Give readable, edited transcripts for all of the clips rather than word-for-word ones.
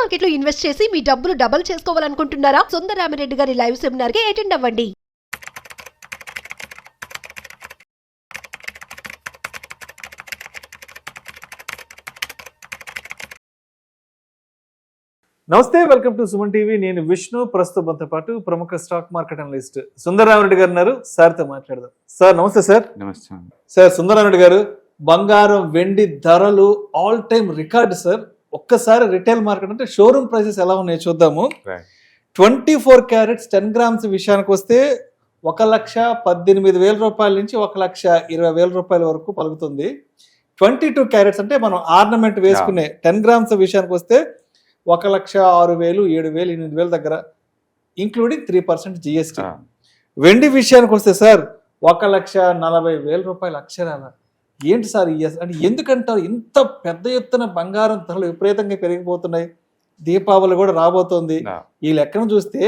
Market లో invest చేసి మీ డబ్బులు డబుల్ చేసుకోవాలనుకుంటున్నారా? సుందరరామిరెడ్డి గారి లైవ్ సెమినార్ కి అటెండ్ అవ్వండి. నమస్తే, వెల్కమ్ టు సుమన్ టీవీ. నేను విష్ణు. ప్రస్తుతంతో పాటు ప్రముఖ స్టాక్ మార్కెట్ అనలిస్ట్ సుందరరామిరెడ్డి గారు ఉన్నారు. సార్తో మాట్లాడదాం. సార్ నమస్తే. సార్ నమస్తే. సార్, సుందరరామిరెడ్డి గారు, బంగారం వెండి ధరలు ఆల్ టైమ్ రికార్డ్ సార్. ఒక్కసారి రిటైల్ మార్కెట్ అంటే షోరూమ్ ప్రైసెస్ ఎలా ఉన్నాయో చూద్దాము. 24 క్యారెట్స్ 10 గ్రామ్స్ విషయానికి వస్తే 1,18,000 రూపాయల నుంచి 1,20,000 రూపాయల వరకు పలుకుతుంది. 22 క్యారెట్స్ అంటే మనం ఆర్నమెంట్ వేసుకునే 10 గ్రామ్స్ విషయానికి వస్తే 1,06,000, 7,000, 8,000 దగ్గర, ఇంక్లూడింగ్ 3% జిఎస్టీ. వెండి విషయానికి వస్తే సార్ 1,40,000 రూపాయలు అక్షరాల. ఏంటి సార్ అంటే ఎందుకంటారు ఇంత పెద్ద ఎత్తున బంగారం ధరలు విపరీతంగా పెరిగిపోతున్నాయి? దీపావళి కూడా రాబోతోంది. ఈ లెక్కను చూస్తే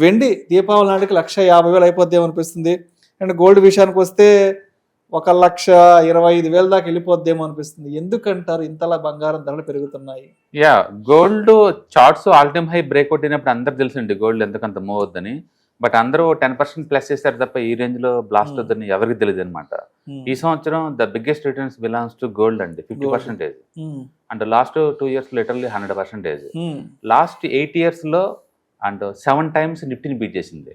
వెండి దీపావళి నాటికి 1,50,000 అయిపోద్దేమో అనిపిస్తుంది. అండ్ గోల్డ్ విషయానికి వస్తే 1,25,000 దాకా వెళ్ళిపోద్దేమో అనిపిస్తుంది. ఎందుకంటారు ఇంతలా బంగారం ధరలు పెరుగుతున్నాయి? Gold charts all time high breakout అయినప్పుడు అందరు తెలుసండి గోల్డ్ ఎందుకంత మూవ్ అవుద్దని. బట్ అందరూ 10% ప్లస్ చేశారు తప్ప ఈ రేంజ్ లో బ్లాస్ట్ అవుద్దని ఎవరికి తెలియదు అనమాట. ఈ సంవత్సరం the biggest returns belongs to gold అండి, 50%. And last 2 years literally 100%. Last 8 years లో అండ్ 7 times నిఫ్టీని బీట్ చేసింది.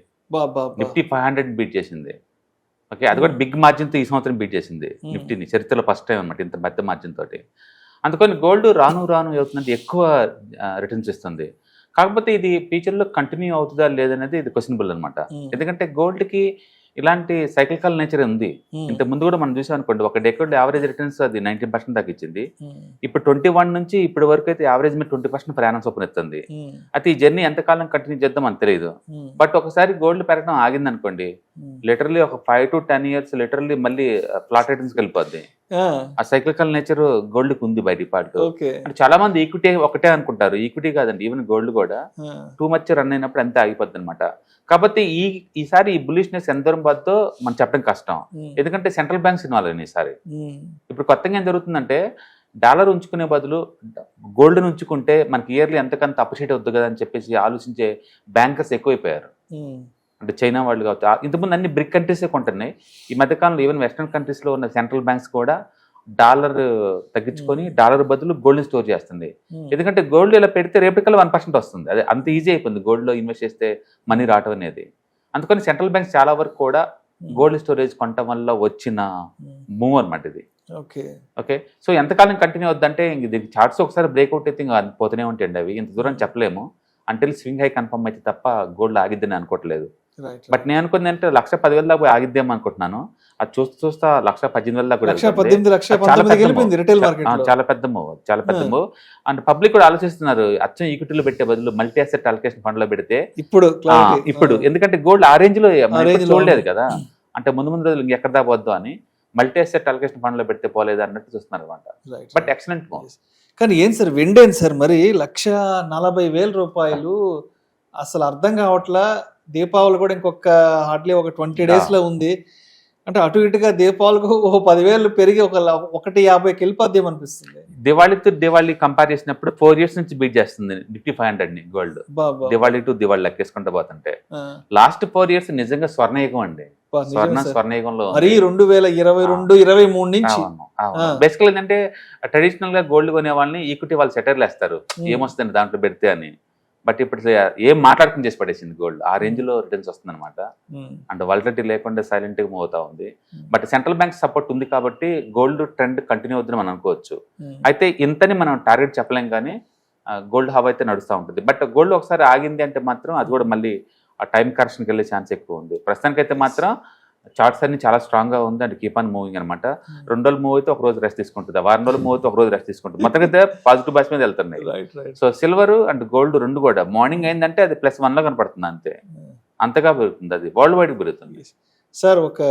నిఫ్టీ 500 బీట్ చేసింది. ఓకే, అది కూడా బిగ్ మార్జిన్తో ఈ సంవత్సరం బీట్ చేసింది నిఫ్టీని. చరిత్రలో ఫస్ట్ టైం అనమాట ఇంత పెద్ద మార్జిన్ తోటి. అందుకని గోల్డ్ రాను అవుతుందంటే ఎక్కువ రిటర్న్స్ ఇస్తుంది. కాకపోతే ఇది ఫ్యూచర్లో కంటిన్యూ అవుతుందా లేదనేది ఇది క్వశ్చనబుల్ అనమాట. ఎందుకంటే గోల్డ్కి ఇలాంటి సైక్లికల్ నేచర్ ఉంది. ఇంత ముందు కూడా మనం చూసాం అనుకోండి, ఒక డెకేడ్ యావరేజ్ రిటర్న్స్ అది 19% దాకా ఇచ్చింది. ఇప్పుడు 21 నుంచి ఇప్పటి వరకు అయితే యావరేజ్ మీద 20% ప్రయాణం చొప్పున ఎత్తుంది. అయితే ఈ జర్నీ ఎంతకాలం కంటిన్యూ చేద్దాం అని తెలియదు. బట్ ఒకసారి గోల్డ్ పెరగడం ఆగింది అనుకోండి, లిటరల్లీ ఒక 5 to 10 years లిటరల్లీ మళ్ళీ ఫ్లాట్ రిటర్న్స్కి వెళ్ళిపోద్ది. ఆ సైక్లికల్ నేచర్ గోల్డ్ కి ఉంది బై డిఫాల్ట్. అంటే చాలా మంది ఈక్విటీ ఒకటే అనుకుంటారు. ఈక్విటీ కాదండి, ఈవెన్ గోల్డ్ కూడా టూ మచ్ రన్ అయినప్పుడు అంతే ఆగిపోద్ది అనమాట. కాబట్టి ఈసారి ఈ బులిష్నెస్ ఎంత దూరం పోద్దో మనం చెప్పడం కష్టం. ఎందుకంటే సెంట్రల్ బ్యాంక్స్ ఇన్వాల్వ్ అయినాయి ఈసారి. ఇప్పుడు కొత్తగా ఏం జరుగుతుందంటే, డాలర్ ఉంచుకునే బదులు గోల్డ్ ఉంచుకుంటే మనకి ఇయర్లీ ఎంతకంత అప్రిషియేట్ అవుతుంది కదా అని చెప్పేసి ఆలోచించే బ్యాంకర్స్ ఎక్కువైపోయారు. అంటే చైనా వాళ్ళు కావచ్చు, ఇంతకుముందు అన్ని బ్రిక్ కంట్రీసే కొంటున్నాయి. ఈ మధ్యకాలంలో ఈవెన్ వెస్టర్న్ కంట్రీస్లో ఉన్న సెంట్రల్ బ్యాంక్స్ కూడా డాలర్ తగ్గించుకొని డాలర్ బదులు గోల్డ్ని స్టోర్ చేస్తుంది. ఎందుకంటే గోల్డ్ ఇలా పెడితే రేపటికల్లా 1% వస్తుంది. అదే అంత ఈజీ అయిపోయింది గోల్డ్లో ఇన్వెస్ట్ చేస్తే మనీ రావటం అనేది. అందుకని సెంట్రల్ బ్యాంక్స్ చాలా వరకు కూడా గోల్డ్ స్టోరేజ్ కొనటం వల్ల వచ్చిన మూవ్ అనమాట ఇది. ఓకే, సో ఎంతకాలం కంటిన్యూ అవుద్దంటే దీనికి చార్ట్స్ ఒకసారి బ్రేక్అవుట్ అయితే ఇంకా పోతూనే ఉంటాయండి. అవి ఇంత దూరం చెప్పలేము అంటే స్వింగ్ హై కన్ఫర్మ్ అయితే తప్ప గోల్డ్ ఆగిద్దని అనుకోవట్లేదు. బట్ నేను అనుకుంది అంటే 1,10,000 దాకా ఆగిద్దాం అనుకుంటున్నాను. అది చూస్తా 1,18,000 దాకా చాలా పెద్ద మూవ్. అండ్ పబ్లిక్ కూడా ఆలోచిస్తున్నారు అచ్చం ఈక్విటీలో పెట్టే బదులు మల్టీ అసెట్ అలొకేషన్ ఫండ్ లో పెడితే ఇప్పుడు ఎందుకంటే గోల్డ్ ఆ రేంజ్ లో చూడలేదు కదా, అంటే ముందు రోజులు ఎక్కడ దాకా వద్దు అని మల్టీ అసెట్ అలొకేషన్ ఫండ్ లో పెడితే పోలేదు అన్నట్టు చూస్తున్నారు అనమాట. But excellent move. కానీ ఏం సార్ వెండి ఏంటి సార్ మరి 1,40,000 రూపాయలు? అసలు అర్థం కావట్లా. దీపావళి కూడా ఇంకొక హార్డ్లీ ఒక 20 days లో ఉంది. అంటే అటు ఇటుగా దీపావళికి 10,000 పెరిగి 150కి వెళ్ళిపోద్దేమో అనిపిస్తుంది. దివాళీ కంపేర్ చేసినప్పుడు 4 years నుంచి బీట్ చేస్తుంది Nifty 500 gold. Diwali to Diwali లెక్కేసుకుంటూ పోతుంటే లాస్ట్ 4 years నిజంగా స్వర్ణయుగం అండి. స్వర్ణయుగంలో 2022, 23 నుంచి బేసికల్ ఏంటంటే ట్రెడిషనల్ గా గోల్డ్ కొనే వాళ్ళని ఈక్విటీ వాళ్ళు సెటర్లు వేస్తారు ఏమొస్తుంది దాంట్లో పెడితే అని. బట్ ఇప్పుడు ఏం మాట్లాడుకుని చేసి పడేసింది గోల్డ్. ఆ రేంజ్ లో రిటర్న్స్ వస్తుంది అనమాట. అండ్ వాలటిలిటీ లేకుండా సైలెంట్ గా మూవ్ అవుతా ఉంది. బట్ సెంట్రల్ బ్యాంక్ సపోర్ట్ ఉంది కాబట్టి గోల్డ్ ట్రెండ్ కంటిన్యూ అవుతుందని మనం అనుకోవచ్చు. అయితే ఇంతని మనం టార్గెట్ చెప్పలేం కానీ గోల్డ్ హవ్ అయితే నడుస్తూ ఉంటుంది. బట్ గోల్డ్ ఒకసారి ఆగింది అంటే మాత్రం అది కూడా మళ్ళీ ఆ టైం కరెక్షన్కి వెళ్ళే ఛాన్స్ ఎక్కువ ఉంది. ప్రస్తుతానికైతే మాత్రం చార్ట్స్ అన్ని చాలా స్ట్రాంగ్ గా ఉంది అండ్ కీప్ ఆన్ మూవింగ్ అనమాట. 2 రోజులు మూవ్ అయితే ఒక రోజు రెస్ట్ తీసుకుంటుంది, 4 రోజులు మూవ్ అయితే ఒక రోజు రెస్ట్ తీసుకుంటుంది. మొత్తం అయితే పాజిటివ్ బస్ మీద వెళ్తున్నాయి. సో సిల్వర్ అండ్ గోల్డ్ రెండు కూడా మార్నింగ్ అయిందంటే అది +1 లో కనపడుతుంది అంతే. అంతగా పెరుగుతుంది, అది వరల్డ్ వైడ్ పెరుగుతుంది. సార్ ఒక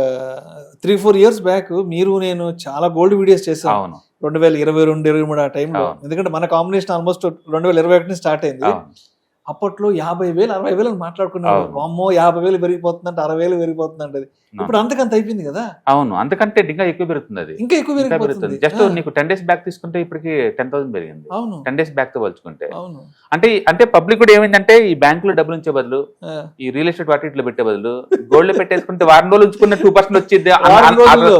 3-4 years బ్యాక్ మీరు నేను చాలా గోల్డ్ వీడియోస్ చేసాను. 2022-23 ఆ టైంలో. ఎందుకంటే మన కాంబినేషన్ ఆల్మోస్ట్ 2021 స్టార్ట్ అయింది. అప్పట్లో 50,000 60,000 అని మాట్లాడుకున్నారు. అవును. అమ్మో 50,000 పెరిగిపోతుందంటే 60,000 పెరిగిపోతుందంటే అది ఇప్పుడు అంతకంత అయిపోయింది కదా. అవును, అంతకంటే ఇంకా ఎక్కువ పెరుగుతుంది. అది ఇంకా ఎక్కువ ఇంకా పెరిగిపోతుంది. పెరుగుతుంది. జస్ట్ నీకు 10 days బ్యాక్ తీసుకుంటే ఇప్పటికి 10,000 పెరిగింది. అవును 10 days బ్యాక్ తో పోల్చుకుంటే. అవును అంటే పబ్లిక్ కూడా ఏమైందంటే ఈ బ్యాంకులో డబ్బులు ఉంచే బదులు ఆ. ఈ రియల్ ఎస్టేట్ వాటి ఇట్లా పెట్టే బదులు గోల్డ్ పెట్టేసుకుంటే వారం రోజులు ఉంచుకున్న 2% వచ్చింది. వారం రోజుల్లో.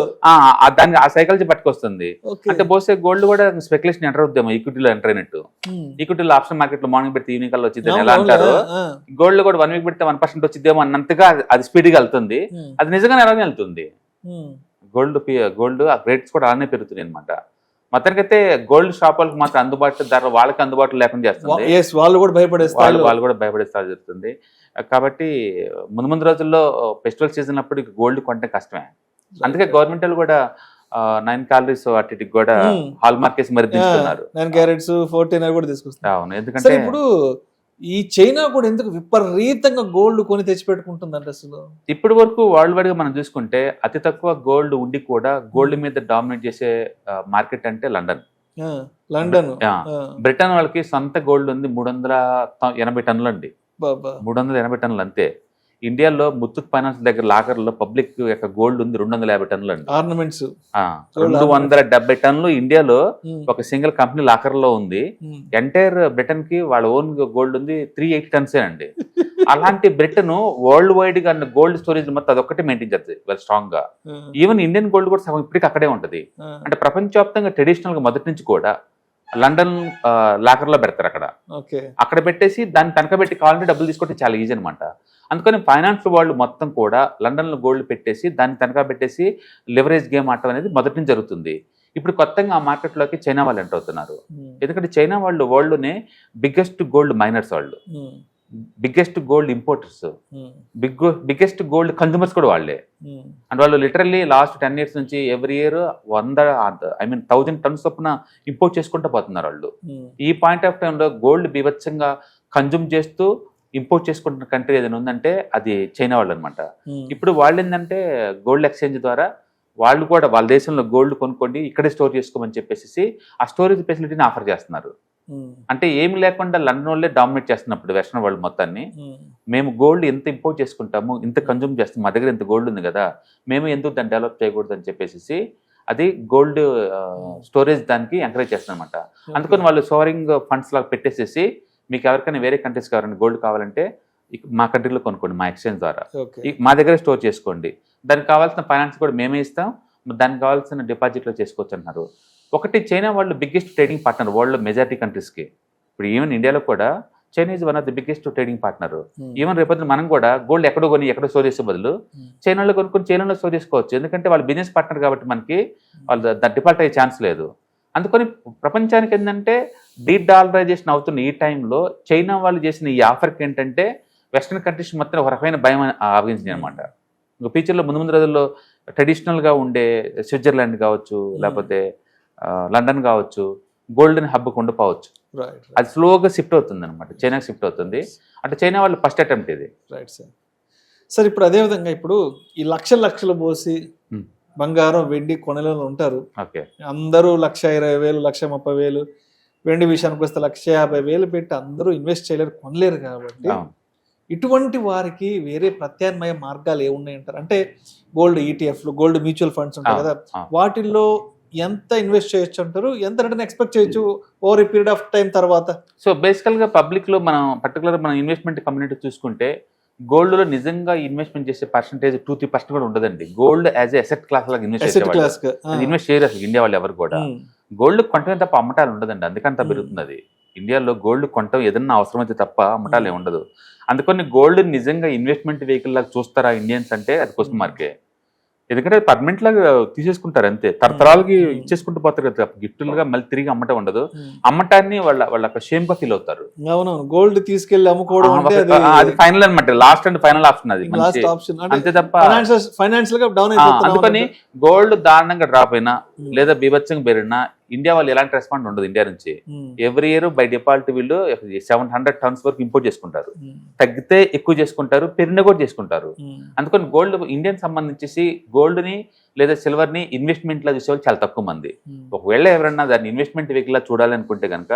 దాన్ని ఆ సైకిల్ పట్టుకొస్తుంది. ఓకే. అంటే బహుశా గోల్డ్ కూడా స్పెక్యులేషన్ ఎంటర్ అవుద్దామో, ఈక్విటీలో ఎంటర్ అయినట్టు. ఉమ్. ఈక్విటీలో ఆప్షన్ మార్కెట్ లో మార్నింగ్ పెడితే ఈవినింగ్ కల్లా వచ్చింది అవును, ఎలా అవును, అంటారు. ఆ. గోల్డ్ కూడా 1 week పెడితే 1% వచ్చిద్దేమో అన్నంతగా అది స్పీడ్ గా వెళ్తుంది. ఉమ్. అది నిజంగానే అలానే వెళ్తుంది. ఉమ్. గోల్డ్ ఆ రేట్స్ కూడా అలానే పెరుగుతున్నాయి అనమాట. మొత్తానికైతే గోల్డ్ షాప్ వాళ్ళకి మాత్రం అందుబాటులో ధర వాళ్ళకి అందుబాటులో లేకుండా చేస్తుంది. Yes, వాళ్ళు కూడా భయపడేస్తారు. వాళ్ళు కూడా భయపడేస్తారు జరుగుతుంది. కాబట్టి ముందు రోజుల్లో ఫెస్టివల్ సీజన్ అప్పుడు గోల్డ్ కొంటే కష్టమే. అందుకే గవర్నమెంట్ వాళ్ళు కూడా 9 calories వాటికి కూడా హాల్ మార్కేసి మరి తీసుకున్నారు. 9 carats 14 కూడా తీసుకొస్తారు. అవును, సరే ఎందుకంటే ఇప్పుడు ఈ చైనా కూడా ఎందుకు విపరీతంగా గోల్డ్ కొని తెచ్చిపెట్టుకుంటుందంటే అసలు ఇప్పటి వరకు వరల్డ్ వైడ్ గా మనం చూసుకుంటే అతి తక్కువ గోల్డ్ ఉండి కూడా గోల్డ్ మీద డామినేట్ చేసే మార్కెట్ అంటే లండన్. ఆ, లండన్ ఆ, బ్రిటన్ వాళ్ళకి సొంత గోల్డ్ ఉంది 380 టన్నులు అండి. బాబా 380 టన్నులు అంతే. ఇండియాలో ముత్తూట్ ఫైనాన్స్ దగ్గర లాకర్లో పబ్లిక్ యొక్క గోల్డ్ ఉంది 250 టన్నులు అండి. ఆర్నమెంట్స్ 270 టన్నులు ఇండియాలో ఒక సింగిల్ కంపెనీ లాకర్ లో ఉంది. ఎంటైర్ బ్రిటన్ కి వాళ్ళ ఓన్ గోల్డ్ ఉంది 380 టన్స్ అండి. అలాంటి బ్రిటన్ వరల్డ్ వైడ్ గా గోల్డ్ స్టోరేజ్ మొత్తం అదొక్కటి మెయింటైన్ చేస్తుంది వెరీ స్ట్రాంగ్ గా. ఈవెన్ ఇండియన్ గోల్డ్ కూడా సగం ఇప్పటికి అక్కడే ఉంటది. అంటే ప్రపంచవ్యాప్తంగా ట్రెడిషనల్ గా మొదటి నుంచి కూడా లండన్ లాకర్ లో పెడతారు. అక్కడ పెట్టేసి దాన్ని తనఖ పెట్టి కావాలంటే డబ్బులు తీసుకుంటే చాలా ఈజీ అనమాట. అందుకని ఫైనాన్స్ వాళ్ళు మొత్తం కూడా లండన్ లో గోల్డ్ పెట్టేసి దాన్ని తనఖా పెట్టేసి లివరేజ్ గేమ్ ఆడటం అనేది మొదటి నుంచి జరుగుతుంది. ఇప్పుడు కొత్తగా ఆ మార్కెట్ లోకి చైనా వాళ్ళు ఎంటర్ అవుతున్నారు. ఎందుకంటే చైనా వాళ్ళు వరల్డ్ లోనే బిగ్గెస్ట్ గోల్డ్ మైనర్స్, వాళ్ళు biggest gold importers, biggest gold consumers కూడా వాళ్ళే. అండ్ వాళ్ళు లిటరల్లీ లాస్ట్ 10 years నుంచి ఎవ్రీ ఇయర్ 1000 టన్స్ చొప్పున ఇంపోర్ట్ చేసుకుంటూ పోతున్నారు వాళ్ళు. ఈ పాయింట్ ఆఫ్ టైంలో గోల్డ్ బీభత్సంగా కన్జ్యూమ్ చేస్తూ ఇంపోర్ట్ చేసుకుంటున్న కంట్రీ ఏదైనా ఉందంటే అది చైనా వాళ్ళు అనమాట. ఇప్పుడు వాళ్ళు ఏంటంటే గోల్డ్ ఎక్స్చేంజ్ ద్వారా వాళ్ళు కూడా వాళ్ళ దేశంలో గోల్డ్ కొనుక్కోండి ఇక్కడే స్టోర్ చేసుకోమని చెప్పేసి ఆ స్టోరేజ్ ఫెసిలిటీని ఆఫర్ చేస్తున్నారు. అంటే ఏమి లేకుండా లండన్ వాళ్ళే డామినేట్ చేస్తున్నప్పుడు వెస్టర్న్ వరల్డ్ మొత్తాన్ని, మేము గోల్డ్ ఎంత ఇంపోర్ట్ చేసుకుంటాము ఇంత కన్జ్యూమ్ చేస్తాము, మా దగ్గర ఇంత గోల్డ్ ఉంది కదా, మేము ఎందుకు దాన్ని డెవలప్ చేయకూడదు అని చెప్పేసి అది గోల్డ్ స్టోరేజ్ దానికి ఎంకరేజ్ చేస్తుంది అనమాట. అందుకని వాళ్ళు సోవరింగ్ ఫండ్స్ లాగా పెట్టేసేసి మీకు ఎవరికైనా వేరే కంట్రీస్ కావాలంటే గోల్డ్ కావాలంటే మా కంట్రీలో కొనుక్కోండి మా ఎక్స్చేంజ్ ద్వారా, మా దగ్గర స్టోర్ చేసుకోండి, దానికి కావాల్సిన ఫైనాన్స్ కూడా మేమే ఇస్తాం, దానికి కావాల్సిన డిపాజిట్లో చేసుకోవచ్చు అంటున్నారు. ఒకటి చైనా వాళ్ళు బిగ్గెస్ట్ ట్రేడింగ్ పార్ట్నర్ వరల్డ్లో మెజారిటీ కంట్రీస్కి. ఇప్పుడు ఈవెన్ ఇండియాలో కూడా China is one of the biggest trading partner. Even రేపొద్దున మనం కూడా గోల్డ్ ఎక్కడో కొని ఎక్కడో స్టోర్ చేసే బదులు చైనాలో కొనుక్కొని చైనాలో స్టోర్ చేసుకోవచ్చు. ఎందుకంటే వాళ్ళు బిజినెస్ పార్ట్నర్ కాబట్టి మనకి వాళ్ళు డిఫాల్ట్ అయ్యే ఛాన్స్ లేదు. అందుకని ప్రపంచానికి ఏంటంటే డీడాలరైజేషన్ అవుతున్న ఈ టైంలో చైనా వాళ్ళు చేసిన ఈ ఆఫర్కి ఏంటంటే వెస్ట్రన్ కంట్రీస్ మొత్తం ఒక రకమైన భయం ఆవగించింది అనమాట. ఇంకా ఫ్యూచర్లో ముందు రోజుల్లో ట్రెడిషనల్గా ఉండే స్విట్జర్లాండ్ కావచ్చు లేకపోతే లండన్ కావచ్చు గోల్డెన్ హబ్కి ఉండిపోవచ్చు. అది స్లోగా షిఫ్ట్ అవుతుంది అనమాట, చైనాకి షిఫ్ట్ అవుతుంది. అంటే చైనా వాళ్ళు ఫస్ట్ అటెంప్ట్ ఇది. Right sir. సార్ ఇప్పుడు అదేవిధంగా ఇప్పుడు ఈ లక్షలు పోసి బంగారం వెండి కొనలేని ఉంటారు. అందరూ 1,20,000 1,30,000 వెండి విషయానికి వస్తే 1,50,000 పెట్టి అందరూ ఇన్వెస్ట్ చేయలేరు, కొనలేరు. కాబట్టి ఇటువంటి వారికి వేరే ప్రత్యామ్నాయ మార్గాలు ఏమున్నాయంటారు? అంటే గోల్డ్ ఈటీఎఫ్లు, గోల్డ్ మ్యూచువల్ ఫండ్స్ ఉంటాయి కదా, వాటిల్లో ఎంత ఇన్వెస్ట్ చేయొచ్చు అంటారు? ఎంత రిటర్న్ ఎక్స్పెక్ట్ చేయొచ్చు over a period of time తర్వాత? సో బేసికల్గా పబ్లిక్లో మనం పర్టికులర్ మన ఇన్వెస్ట్మెంట్ కమ్యూనిటీ చూసుకుంటే గోల్డ్లో నిజంగా ఇన్వెస్ట్మెంట్ చేసే పర్సెంటేజ్ 2-3% కూడా ఉండదండి. గోల్డ్ యాజ్ ఎసెట్ క్లాస్ లాగా ఇన్వెస్ట్ చేయరు అసలు ఇండియా వాళ్ళు ఎవరు కూడా. గోల్డ్ కొంటమే తప్ప అమ్మటాలు ఉండదండి, అందుకంతా పెరుగుతుంది అది. ఇండియాలో గోల్డ్ కొంటాం ఏదన్నా అవసరమైతే తప్ప అమ్మటాలు ఉండదు. అందుకని గోల్డ్ నిజంగా ఇన్వెస్ట్మెంట్ వెహికల్ లాగా చూస్తారా ఇండియన్స్ అంటే అది క్వశ్చన్ మార్కే. ఎందుకంటే పర్మనెంట్ లాగా తీసేసుకుంటారు అంతే, తరతరాలకి ఇచ్చేసుకుంటూ పోతారు కదా, గిఫ్ట్లుగా మళ్ళీ తిరిగి అమ్మటం ఉండదు. అమ్మటాన్ని వాళ్ళ షేమ్ గా ఫీల్ అవుతారు. గోల్డ్ తీసుకెళ్లి అమ్ముకోవడం అది ఫైనల్ అనమాట, లాస్ట్ అండ్ ఫైనల్ ఆప్షన్ అది అంతే తప్ప ఫైనాన్షియల్ గా డౌన్. అందుకని గోల్డ్ దారుణంగా డ్రాప్ అయినా లేదా బీభత్సంగా పెరిగినా ఇండియా వాళ్ళు ఎలాంటి రెస్పాండ్ ఉండదు. ఇండియా నుంచి ఎవ్రీ ఇయర్ బై డిఫాల్ట్ వీళ్ళు 700 టన్స్ వరకు ఇంపోర్ట్ చేసుకుంటారు, తగ్గితే ఎక్కువ చేసుకుంటారు, పెరిగిన కూడా చేసుకుంటారు. అందుకని గోల్డ్ ఇండియన్ సంబంధించేసి గోల్డ్ ని లేదా సిల్వర్ ని ఇన్వెస్ట్మెంట్ లా చూసేవాళ్ళు చాలా తక్కువ మంది. ఒకవేళ ఎవరన్నా దాన్ని ఇన్వెస్ట్మెంట్ వెహికల్ లా చూడాలనుకుంటే కనుక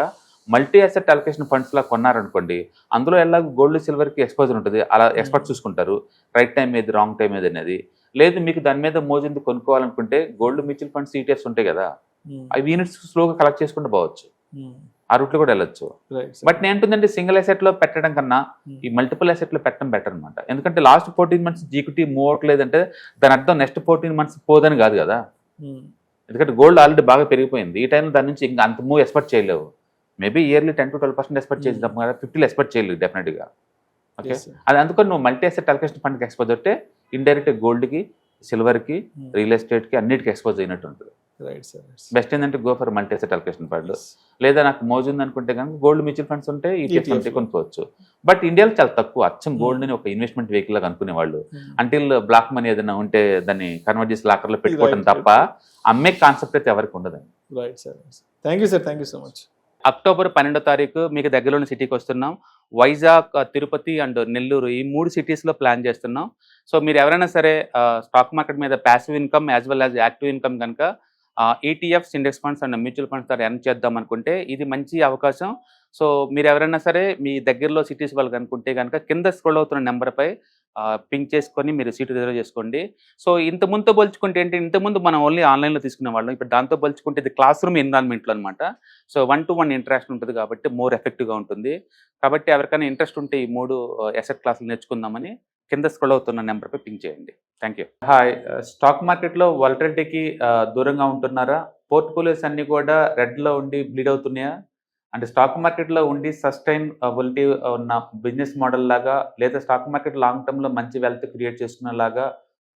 మల్టీ అసెట్ అలొకేషన్ ఫండ్స్ లా కొన్నారనుకోండి, అందులో ఎలా గోల్డ్ సిల్వర్కి ఎక్స్పోజర్ ఉంటుంది, అలా ఎక్స్పర్ట్ చూసుకుంటారు రైట్ టైం ఏది రాంగ్ టైం ఏది అనేది. లేదు మీకు దాని మీద మోజుంది కొనుక్కోవాలనుకుంటే గోల్డ్ మ్యూచువల్ ఫండ్స్ ఈటీఎఫ్స్ ఉంటాయి కదా, అవి యూనిట్స్ స్లోగా కలెక్ట్ చేసుకుంటూ పోవచ్చు, ఆ రూట్లో కూడా వెళ్ళొచ్చు. బట్ నేను అంటుందంటే సింగిల్ అసెట్ లో పెట్టడం కన్నా ఈ మల్టిపుల్ అసెట్ లో పెట్టడం బెటర్ అనమాట. ఎందుకంటే లాస్ట్ 14 months జీక్యూటీ మూవ్ అవ్వట్లేదంటే దాని అర్థం నెక్స్ట్ 14 months పోదని కాదు కదా. ఎందుకంటే గోల్డ్ ఆల్రెడీ బాగా పెరిగిపోయింది, ఈ టైంలో దాని నుంచి ఇంకా అంత మూవ్ ఎక్స్పెక్ట్ చేయలేవు. మేబీ ఇయర్లీ 10 to 12% ఎక్స్పెక్ట్ చేద్దాం కదా, 50 ఎక్స్పెక్ట్ చేయలేదు డెఫినెట్గా. ఓకే, అది అందుకని నువ్వు మల్టీ అసెట్ అలొకేషన్ ఫండ్కి ఎక్స్పోజ్ అంటే ఇండైరెక్ట్ గోల్డ్కి, సిల్వర్కి, రియల్ ఎస్టేట్కి అన్నిటికీ ఎక్స్పోజ్ అయినట్టు ఉంటుంది. బెస్ట్ ఏంటంటే go for multi asset allocation fund. లేదా నాకు మోజు ఉంది అనుకుంటే కనుక గోల్డ్ మ్యూచువల్ ఫండ్స్ ఉంటే ఈటీఎఫ్స్ ఉంటే కొనుక్కోవచ్చు. బట్ ఇండియాలో చాలా తక్కువ అచ్చం గోల్డ్ ని ఒక ఇన్వెస్ట్మెంట్ వెహికల్ లాగా అనుకునే వాళ్ళు. అంటిల్ బ్లాక్ మనీ ఏదైనా ఉంటే దాన్ని కన్వర్ట్ చేసి లాకర్ లో పెట్టుకోవడం తప్ప అమ్మే కాన్సెప్ట్ అయితే ఎవరికి ఉండదు. Right sir, thank you sir, thank you so much. October 12వ తారీఖు మీకు దగ్గరలోని సిటీకి వస్తున్నాం. వైజాగ్, తిరుపతి అండ్ నెల్లూరు ఈ 3 సిటీస్లో ప్లాన్ చేస్తున్నాం. సో మీరు ఎవరైనా సరే స్టాక్ మార్కెట్ మీద passive income as well as active income కనుక ETFs, index funds and mutual funds ద్వారా ఎర్న్ చేద్దాం అనుకుంటే ఇది మంచి అవకాశం. సో మీరు ఎవరైనా సరే మీ దగ్గరలో సిటీస్ వాళ్ళకి అనుకుంటే కనుక కింద స్క్రోల్ అవుతున్న నెంబర్పై పింక్ చేసుకొని మీరు సీటు రిజర్వ్ చేసుకోండి. సో ఇంతకుముందుతో పోల్చుకుంటే ఏంటి, ఇంతకుముందు మనం ఓన్లీ ఆన్లైన్లో తీసుకునే వాళ్ళం, ఇప్పుడు దాంతో పోల్చుకుంటే ఇది క్లాస్ రూమ్ ఎన్విరాన్మెంట్లో అనమాట. సో 1-to-1 ఇంటరాక్షన్ ఉంటుంది కాబట్టి మోర్ ఎఫెక్టివ్గా ఉంటుంది. కాబట్టి ఎవరికైనా ఇంట్రెస్ట్ ఉంటే ఈ 3 అసెట్ క్లాసులు నేర్చుకుందామని కింద స్క్రోల్ అవుతున్న నెంబర్పై పింక్ చేయండి. Thank you. హాయ్, స్టాక్ మార్కెట్లో వాలటిలిటీకి దూరంగా ఉంటున్నారా? పోర్ట్ఫోలియోస్ అన్నీ కూడా రెడ్లో ఉండి బ్లీడ్ అవుతున్నాయా? అంటే స్టాక్ మార్కెట్లో ఉండి సస్టైనబిలిటీ ఉన్న బిజినెస్ మోడల్ లాగా, లేదా స్టాక్ మార్కెట్ లాంగ్ టర్మ్లో మంచి వెల్త్ క్రియేట్ చేసుకునేలాగా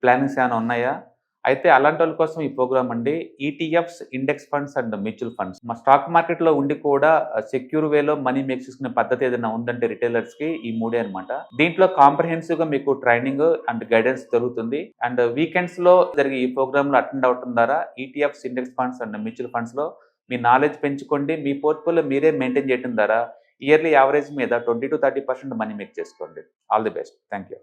ప్లానింగ్స్ ఏమైనా ఉన్నాయా? అయితే అలాంటి వాళ్ళ కోసం ఈ ప్రోగ్రామ్ అండి, ETFs, index funds and mutual funds. మా స్టాక్ మార్కెట్లో ఉండి కూడా సెక్యూర్ వేలో మనీ మేక్ చేసుకునే పద్ధతి ఏదైనా ఉందంటే రిటైలర్స్కి ఈ 3 అనమాట. దీంట్లో కాంప్రహెన్సివ్గా మీకు ట్రైనింగ్ అండ్ గైడెన్స్ జరుగుతుంది. అండ్ వీకెండ్స్లో జరిగే ఈ ప్రోగ్రాంలో అటెండ్ అవడం ద్వారా ETFs, index funds and mutual ఫండ్స్లో మీ నాలెడ్జ్ పెంచుకోండి. మీ పోర్ట్ఫోలియో మీరే మెయింటైన్ చేయడం ద్వారా ఇయర్లీ యావరేజ్ మీద 20 to 30% మనీ మేక్ చేసుకోండి. All the best. Thank you.